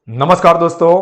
नमस्कार दोस्तों,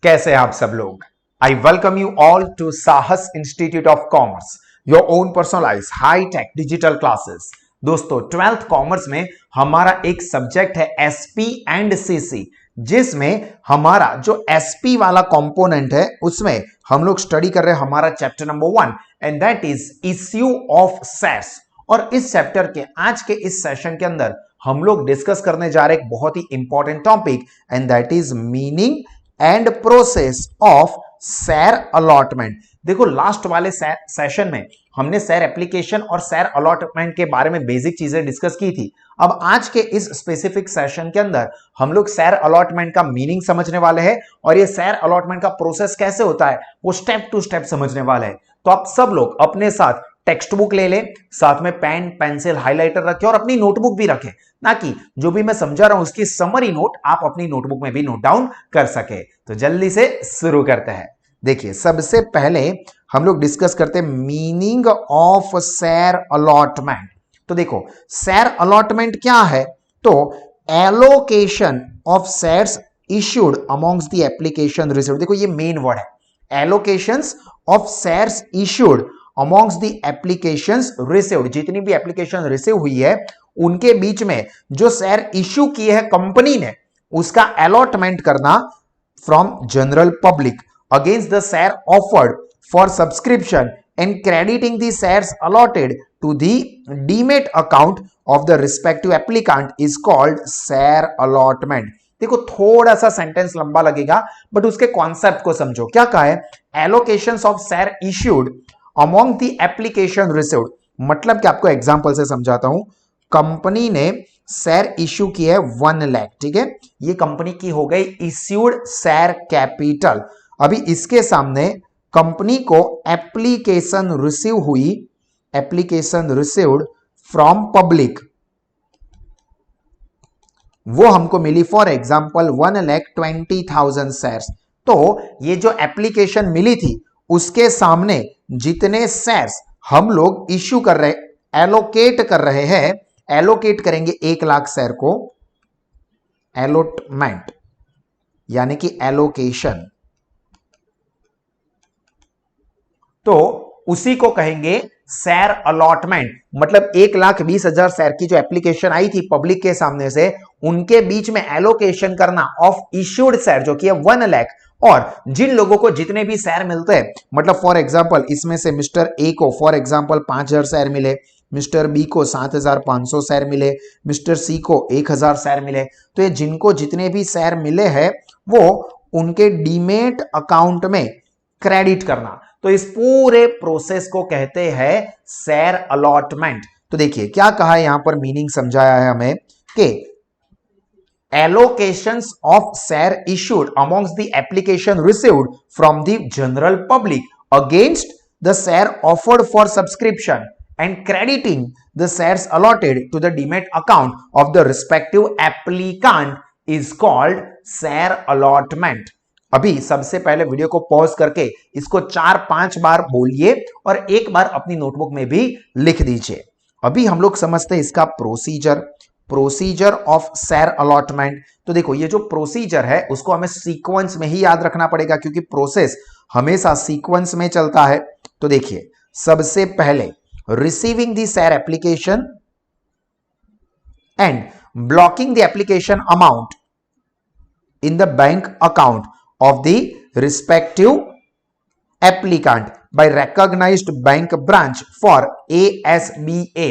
कैसे हैं आप सब लोग। I welcome you all to Sahas institute of commerce, your own personalize high tech digital classes. दोस्तों, 12th कॉमर्स में हमारा एक सब्जेक्ट है एसपी एंड सीसी, जिसमें हमारा जो एसपी वाला कंपोनेंट है उसमें हम लोग स्टडी कर रहे हैं हमारा chapter number 1 and that is issue of shares. और इस चैप्टर के आज के इस सेशन के अंदर हम लोग डिस्कस करने जा रहे हैं एक बहुत ही important topic and that is meaning and process of share allotment. देखो, लास्ट वाले सेशन में हमने शेयर एप्लीकेशन और शेयर अलॉटमेंट के बारे में बेसिक चीजें डिस्कस की थी। अब आज के इस स्पेसिफिक सेशन के अंदर हम लोग शेयर अलॉटमेंट का मीनिंग समझने वाले हैं और ये शेयर अलॉटमेंट का प्रोसेस कैसे होता है वो स्टेप टू स्टेप समझने वाले हैं। तो आप सब लोग अपने साथ टेक्स्ट बुक ले लें, साथ में पेन पेंसिल हाइलाइटर रखें और अपनी नोटबुक भी रखें, ताकि जो भी मैं समझा रहा हूं उसकी समरी नोट आप अपनी नोटबुक में भी नोट डाउन कर सके। तो जल्दी से शुरू करते हैं। देखिए, सबसे पहले हम लोग डिस्कस करते हैं मीनिंग ऑफ शेयर अलॉटमेंट। तो देखो, शेयर अलॉटमेंट क्या है? तो allocation of shares issued amongst the application received. देखो, ये मेन वर्ड है, allocations of shares issued amongst the applications received. जितनी भी एप्लीकेशन रिसीव हुई है उनके बीच में जो शेयर इश्यू किए हैं कंपनी ने, उसका अलॉटमेंट करना from general public against the share offered for subscription and crediting the shares allotted to the demat account of the respective applicant is called share allotment. देखो, थोड़ा सा सेंटेंस लंबा लगेगा बट उसके कॉन्सेप्ट को समझो। क्या कहा है? Allocations of share issued among the application received. मतलब कि आपको एग्जांपल से समझाता हूं। कंपनी ने शेयर इश्यू किया है 1 लाख, ठीक है, ये कंपनी की हो गई इश्यूड शेयर कैपिटल। अभी इसके सामने कंपनी को एप्लीकेशन रिसीव हुई, एप्लीकेशन रिसीव्ड फ्रॉम पब्लिक, वो हमको मिली फॉर एग्जांपल 1,20,000 शेयर्स। तो ये जो एप्लीकेशन मिली थी उसके सामने जितने शेयर्स हम लोग इश्यू कर रहे, एलोकेट कर रहे हैं, एलोकेट करेंगे 1 लाख शेयर को, एलोटमेंट यानी कि एलोकेशन, तो उसी को कहेंगे शेयर अलॉटमेंट। मतलब 1,20,000 शेयर की जो एप्लीकेशन आई थी पब्लिक के सामने से, उनके बीच में एलोकेशन करना ऑफ इश्यूड शेयर जो कि है 1 लाख, और जिन लोगों को जितने भी शेयर मिलते हैं, मतलब फॉर एग्जांपल इसमें से मिस्टर ए को फॉर एग्जांपल 5,000 शेयर मिले, मिस्टर बी को 7,500 शेयर मिले, मिस्टर सी को 1,000 शेयर मिले। तो ये जिनको जितने भी शेयर मिले हैं वो उनके डीमेट अकाउंट में क्रेडिट करना, तो इस पूरे प्रोसेस को कहते हैं शेयर अलॉटमेंट। तो देखिए क्या कहा है, यहां पर मीनिंग समझाया है हमें कि allocations of share issued amongst the application received from the general public against the share offered for subscription and crediting the shares allotted to the demat account of the respective applicant is called share allotment। अभी सबसे पहले video को pause करके इसको 4-5 बार बोलिए और एक बार अपनी नोटबुक में भी लिख दीजिए। अभी हम लोग समझते हैं इसका procedure, procedure of share allotment. तो देखो, ये जो प्रोसीजर है उसको हमें सीक्वेंस में ही याद रखना पड़ेगा क्योंकि प्रोसेस हमेशा सीक्वेंस में चलता है। तो देखिए, सबसे पहले receiving the share application and blocking the application amount in the bank account of the respective applicant by recognized bank branch for ASBA,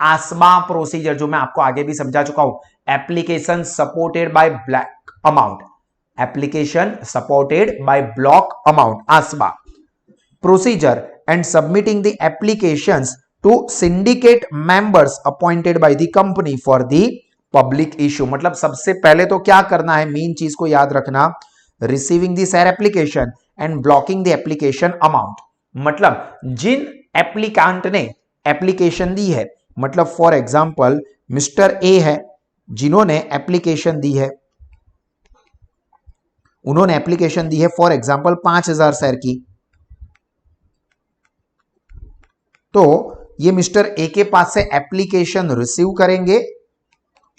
ASBA procedure, जो मैं आपको आगे भी समझा चुका हूं। Application supported by block amount, application supported by block amount, ASBA procedure and submitting the applications to syndicate members appointed by the company for the public issue. मतलब सबसे पहले तो क्या करना है, मेन चीज को याद रखना, receiving the share application and blocking the application amount. मतलब जिन एप्लीकेंट ने एप्लीकेशन दी है, मतलब फॉर एग्जांपल मिस्टर ए है जिन्होंने एप्लीकेशन दी है, उन्होंने एप्लीकेशन दी है फॉर एग्जांपल 5,000 शेयर की, तो ये मिस्टर ए के पास से एप्लीकेशन रिसीव करेंगे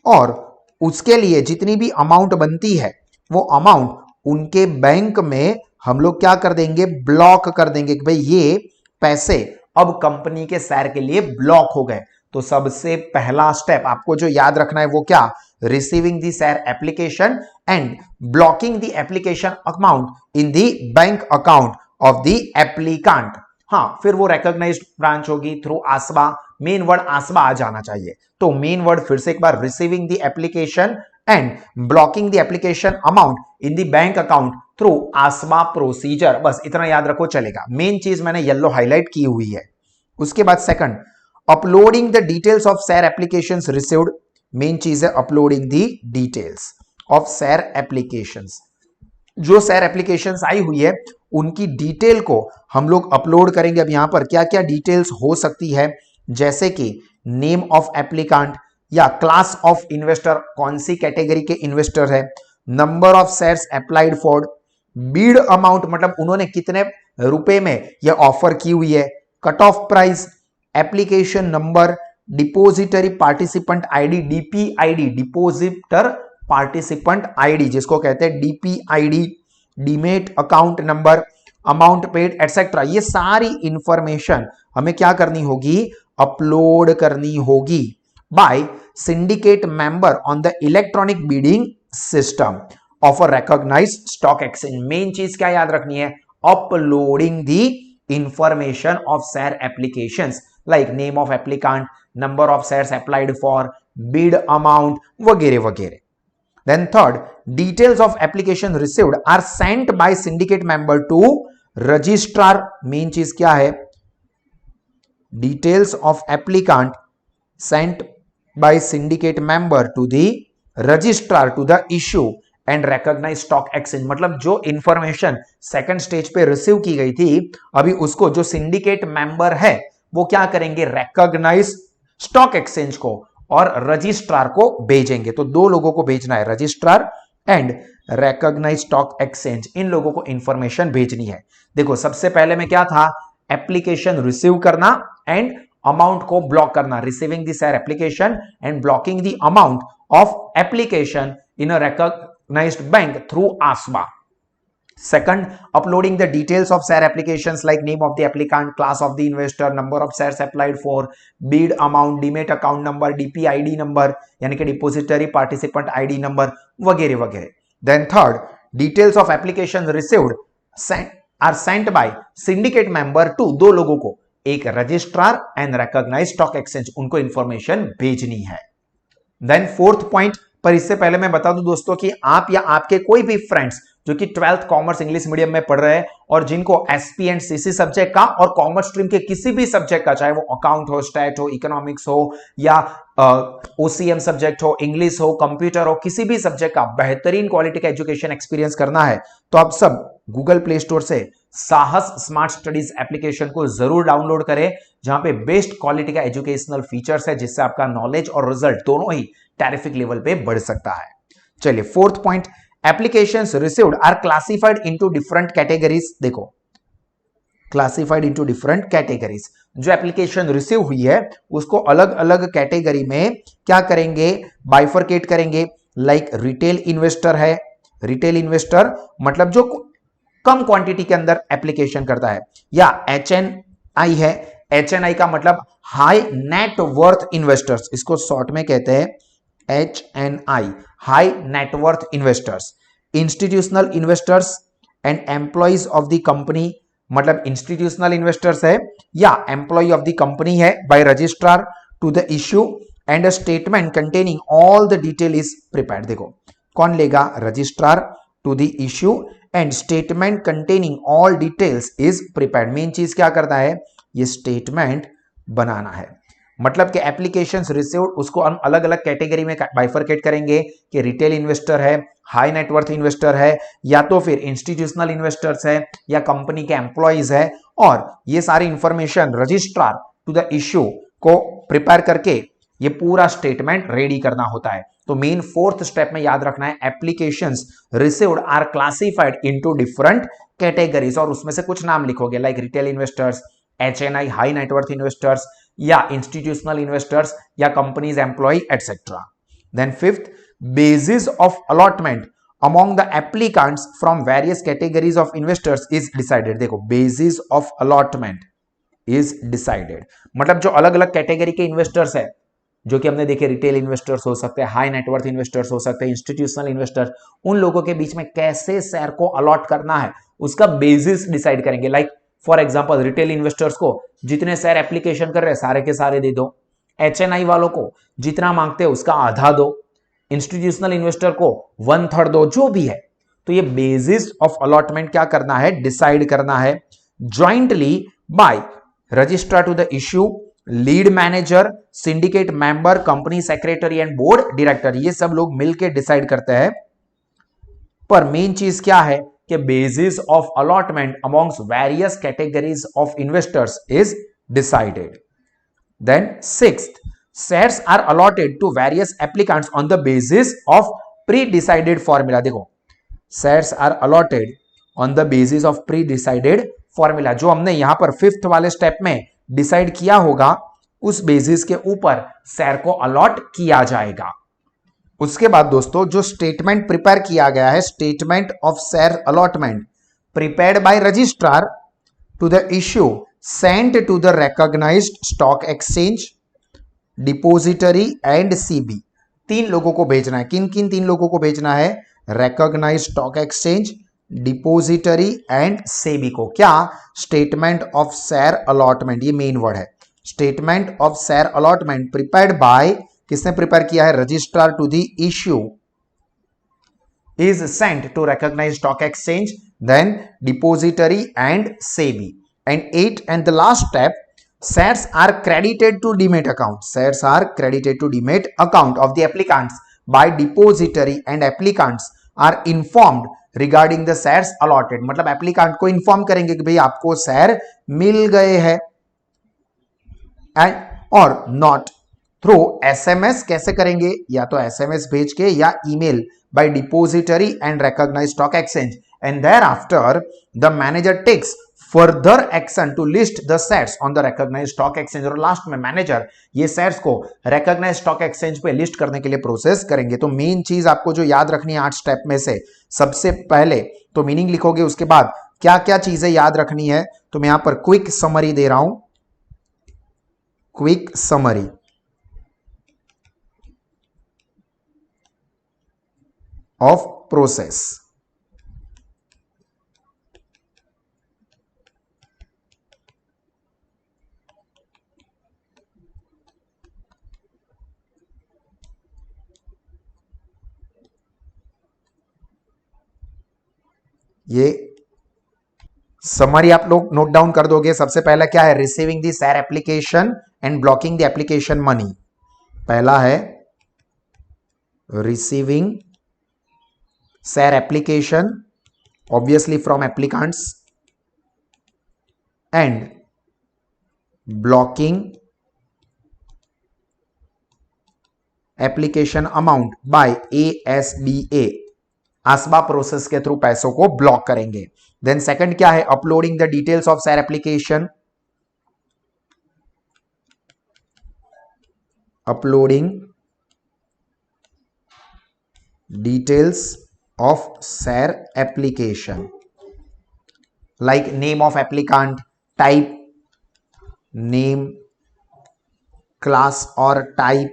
और उसके लिए जितनी भी अमाउंट बनती है वो अमाउंट उनके बैंक में हम लोग क्या कर देंगे, ब्लॉक कर देंगे कि भाई ये पैसे अब कंपनी के शेयर के लिए ब्लॉक हो गए। तो सबसे पहला स्टेप आपको जो याद रखना है वो क्या, receiving the share application and blocking the application amount in the bank account of the applicant. हाँ, फिर वो रिकॉग्नाइज्ड ब्रांच होगी through ASBA, main word ASBA आ जाना चाहिए। तो मेन वर्ड फिर से एक बार, receiving the application and blocking the application amount in the bank account through ASBA procedure. बस इतना याद रखो चलेगा। मेन चीज मैंने येलो हाईलाइट की हुई है। उसके बाद second, uploading the details of share applications received. Main चीज है uploading the details of share applications. जो शेयर एप्लीकेशंस आई हुई है उनकी डिटेल को हम लोग अपलोड करेंगे। अब यहां पर क्या क्या डिटेल्स हो सकती है, जैसे कि नेम ऑफ एप्लीकांट या क्लास ऑफ इन्वेस्टर, कौन सी कैटेगरी के इन्वेस्टर है, number of shares applied for, Beed amount मतलब उन्होंने कितने रुपए में यह ऑफर की हुई है, cut off price, application number, depository participant ID, DPID, depositor participant ID जिसको कहते हैं DPID, demat account number, amount paid et cetera. ये सारी इंफॉर्मेशन हमें क्या करनी होगी, अपलोड करनी होगी by syndicate member on the electronic bidding system of a recognised stock exchange. Main चीज क्या याद रखनी है, uploading the information of share applications like name of applicant, number of shares applied for, bid amount वगैरह वगैरह। Then third, details of application received are sent by syndicate member to registrar। Main चीज क्या है, details of applicant sent by syndicate member to the registrar to the issue and recognize stock exchange। मतलब जो information second stage पे receive की गई थी, अभी उसको जो सिंडिकेट मेंबर है वो क्या करेंगे, रिकॉग्नाइज स्टॉक एक्सचेंज को और रजिस्ट्रार को भेजेंगे। तो दो लोगों को भेजना है, registrar and recognise stock exchange, इन लोगों को इंफॉर्मेशन भेजनी है। देखो सबसे पहले में क्या था, एप्लीकेशन रिसीव करना एंड अमाउंट को ब्लॉक करना, receiving the share application and blocking the amount of application in a recognised bank through ASBA. Second, uploading the details of share applications like name of the applicant, class of the investor, number of shares applied for, bid amount, demat account number, DPID number यानी कि depository participant ID number वगैरह वगैरह। Then third, details of applications received are sent by syndicate member to दो लोगों को, एक registrar and recognized stock exchange, उनको information भेजनी है। Then fourth point, पर इससे पहले मैं बता दूं दोस्तों कि आप या आपके कोई भी फ्रेंड्स जो कि 12th कॉमर्स इंग्लिश मीडियम में पढ़ रहे हैं और जिनको एसपी एंड सीसी सब्जेक्ट का और कॉमर्स स्ट्रीम के किसी भी सब्जेक्ट का, चाहे वो अकाउंट हो, स्टैट हो, इकोनॉमिक्स हो या ओसीएम सब्जेक्ट हो, इंग्लिश हो, कंप्यूटर हो, किसी भी सब्जेक्ट का बेहतरीन क्वालिटी का एजुकेशन एक्सपीरियंस करना है, तो आप सब गूगल प्ले स्टोर से साहस स्मार्ट स्टडीज एप्लीकेशन को जरूर डाउनलोड करें, जहां पे बेस्ट क्वालिटी का एजुकेशनल फीचर्स है, जिससे आपका नॉलेज और रिजल्ट दोनों ही टेरिफिक लेवल पे बढ़ सकता है। चलिए fourth point, applications received are classified into different categories. देखो क्लासिफाइड इनटू डिफरेंट कैटेगरीज, जो एप्लीकेशन रिसीव हुई है उसको अलग अलग कैटेगरी में क्या करेंगे, बाइफरकेट करेंगे। लाइक रिटेल इन्वेस्टर है, रिटेल इन्वेस्टर मतलब जो कम क्वांटिटी के अंदर एप्लीकेशन करता है, या HNI है, HNI का मतलब हाई नेट वर्थ इन्वेस्टर्स, इसको शॉर्ट में कहते हैं HNI, high net worth investors. Institutional investors and employees of the company, मतलब इंस्टीट्यूशनल इन्वेस्टर्स है या एम्प्लॉय ऑफ द कंपनी है, by registrar to the issue and a statement containing all the detail is prepared. देखो कौन लेगा, registrar to the issue and statement containing all details is prepared. Main चीज क्या करता है, ये स्टेटमेंट बनाना है। मतलब कि एप्लीकेशंस रिसीव्ड उसको हम अलग अलग कैटेगरी में बाइफरकेट करेंगे कि रिटेल इन्वेस्टर है, हाई नेटवर्थ इन्वेस्टर है, या तो फिर इंस्टीट्यूशनल इन्वेस्टर्स है, या कंपनी के एम्प्लॉइज है, और ये सारी information registrar to the issue को प्रिपेयर करके ये पूरा स्टेटमेंट रेडी करना होता है। तो मेन फोर्थ स्टेप में याद रखना है, applications received are classified into different categories, और उसमें से कुछ नाम लिखोगे like retail investors, HNI high net worth investors, या इंस्टीट्यूशनल इन्वेस्टर्स, या companies employ etcetera. Then fifth, basis of allotment among the applicants from various categories of investors is decided. देखो basis of allotment is decided, मतलब जो अलग अलग category के investors है, जो कि हमने देखे रिटेल इन्वेस्टर्स हो सकते हैं, हाई नेटवर्थ इन्वेस्टर्स हो सकते हैं, इंस्टीट्यूशनल इन्वेस्टर्स, उन लोगों के बीच में कैसे शेयर को अलॉट करना है उसका बेसिस डिसाइड करेंगे. Like for example retail investors को जितने शेयर एप्लीकेशन कर रहे हैं सारे के सारे दे दो, एचएनआई वालों को जितना मांगते हैं उसका आधा दो, इंस्टीट्यूशनल इन्वेस्टर को 1/3 दो, जो भी है. तो ये बेसिस ऑफ अलॉटमेंट क्या करना है, डिसाइड करना है jointly by registrar to the issue, lead manager, syndicate member, company secretary and board director. ये सब लोग मिलकर डिसाइड करते हैं. पर मेन चीज क्या है कि basis of allotment amongst various categories of investors is decided. Then sixth, shares are allotted to various applicants on the basis of pre-decided formula. देखो shares are allotted on the basis of pre-decided formula. जो हमने यहां पर fifth वाले step में decide किया होगा उस बेसिस के ऊपर शेयर को अलॉट किया जाएगा. उसके बाद दोस्तों जो स्टेटमेंट प्रिपेयर किया गया है, statement of share allotment prepared by registrar to the issue sent to the recognized stock exchange, depository and CB. तीन लोगों को भेजना है. किन किन तीन लोगों को भेजना है, recognized stock exchange, depository and SEBI को. क्या, स्टेटमेंट ऑफ शेयर अलॉटमेंट, ये मेन वर्ड है. Statement of share allotment prepared by, किसने प्रिपेयर किया है, registrar to the issue, is sent to recognized stock exchange, then depository and SEBI. And 8 and the last step, shares are credited to demat account. Shares are credited to demat account of the applicants by depository and applicants are informed regarding the shares allotted. मतलब applicant को inform करेंगे कि भाई आपको share मिल गए हैं. And और not through SMS. कैसे करेंगे, या तो एसएमएस भेज के या email by depository and recognized stock exchange. And thereafter the manager takes further action to list the shares on the recognized stock exchange. और लास्ट में मैनेजर ये शेयर्स को recognized stock exchange पे लिस्ट करने के लिए प्रोसेस करेंगे. तो मेन चीज आपको जो याद रखनी है 8 स्टेप में से, सबसे पहले तो मीनिंग लिखोगे, उसके बाद क्या क्या चीजें याद रखनी है, तो मैं यहां पर क्विक समरी दे रहा हूं. Quick summary of process. ये समरी आप लोग नोट डाउन कर दोगे. सबसे पहला क्या है, receiving the share application and blocking the application money. पहला है receiving share application obviously from applicants and blocking application amount by ASBA. ASBA process के थ्रू पैसों को ब्लॉक करेंगे. देन सेकंड क्या है, uploading the details of share application. Uploading details of share application like name of applicant, type, name, class और type,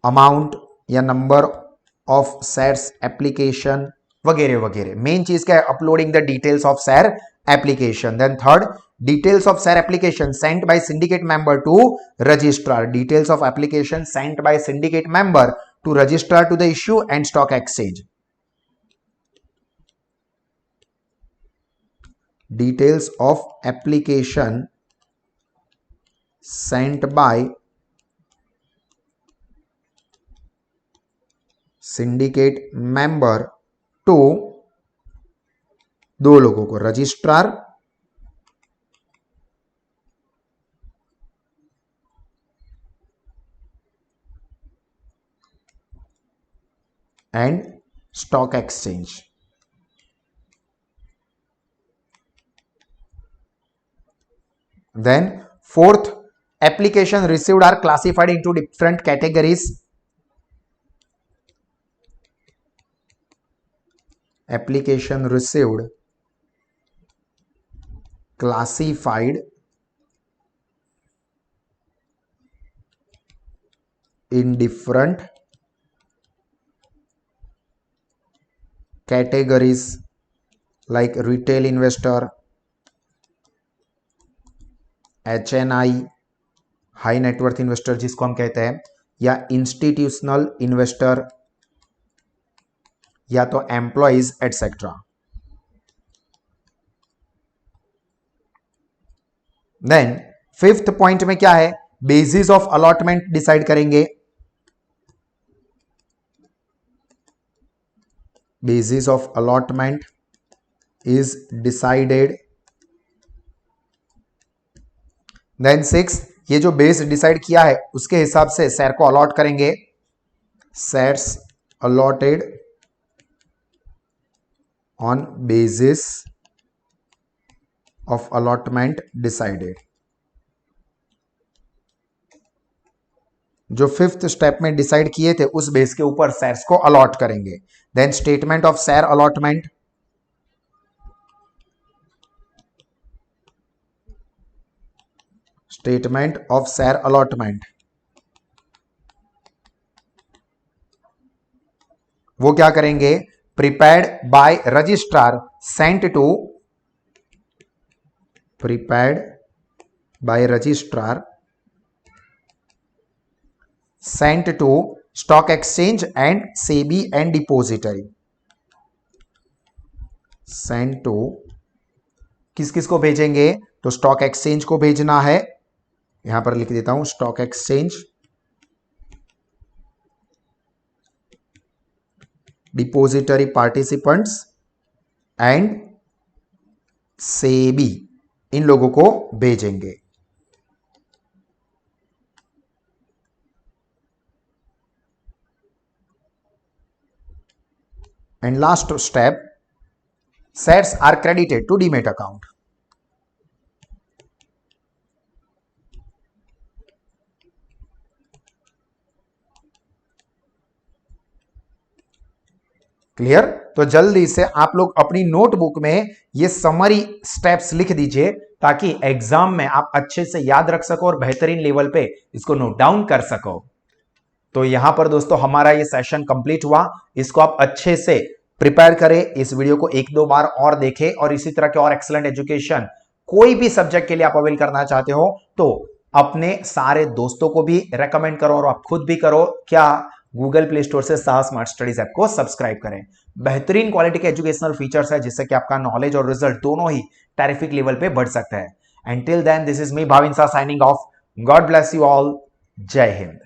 amount या number of shares application वगैरह वगैरह. मेन चीज क्या है, uploading the details of share application. Then third, details of share application sent by syndicate member to registrar. Details of application sent by syndicate member to registrar to the issue and stock exchange. Details of application sent by syndicate member to, दो लोगों को, registrar and stock exchange. Then fourth, application received are classified into different categories. application received classified in different categories like retail investor, HNI, high net worth investor जिसको हम कहते हैं, या institutional investor, या तो employees etcetera. Then fifth point में क्या है, बेसिस ऑफ अलॉटमेंट डिसाइड करेंगे। Basis of allotment is decided. Then six, ये जो बेस डिसाइड किया है उसके हिसाब से शेयर को अलॉट करेंगे। Shares allotted on basis of allotment decided. जो फिफ्थ स्टेप में डिसाइड किए थे उस बेस के ऊपर शेयर्स को अलॉट करेंगे। Then statement of share allotment, statement of share allotment वो क्या करेंगे, prepared by registrar sent to, prepared by registrar sent to stock exchange and SEBI and depository. Sent to किस किस को भेजेंगे, तो स्टॉक एक्सचेंज को भेजना है, यहां पर लिख देता हूं stock exchange, depository participants and SEBI, इन लोगों को भेजेंगे। And last step, shares are credited to demat account. Clear? तो जल्दी से आप लोग अपनी नोटबुक में ये समरी स्टेप्स लिख दीजिए ताकि एग्जाम में आप अच्छे से याद रख सको और बेहतरीन लेवल पे इसको नोट डाउन कर सको। तो यहां पर दोस्तों हमारा ये सेशन कंप्लीट हुआ, इसको आप अच्छे से प्रिपेयर करें, इस वीडियो को एक दो बार और देखें और इसी तरह के और एक्सीलेंट एजुकेशन कोई भी सब्जेक्ट के लिए आप अवेल करना चाहते हो तो अपने सारे दोस्तों को भी रेकमेंड करो और आप खुद भी करो। क्या गूगल प्ले स्टोर से साहस स्मार्ट स्टडीज ऐप को सब्सक्राइब करें। बेहतरीन क्वालिटी के एजुकेशनल फीचर्स है जिससे कि आपका नॉलेज और रिजल्ट दोनों ही टेरिफिक लेवल पे बढ़ सकता है। And till then this is me Bhavin Sah signing off. God bless you all. जय हिंद।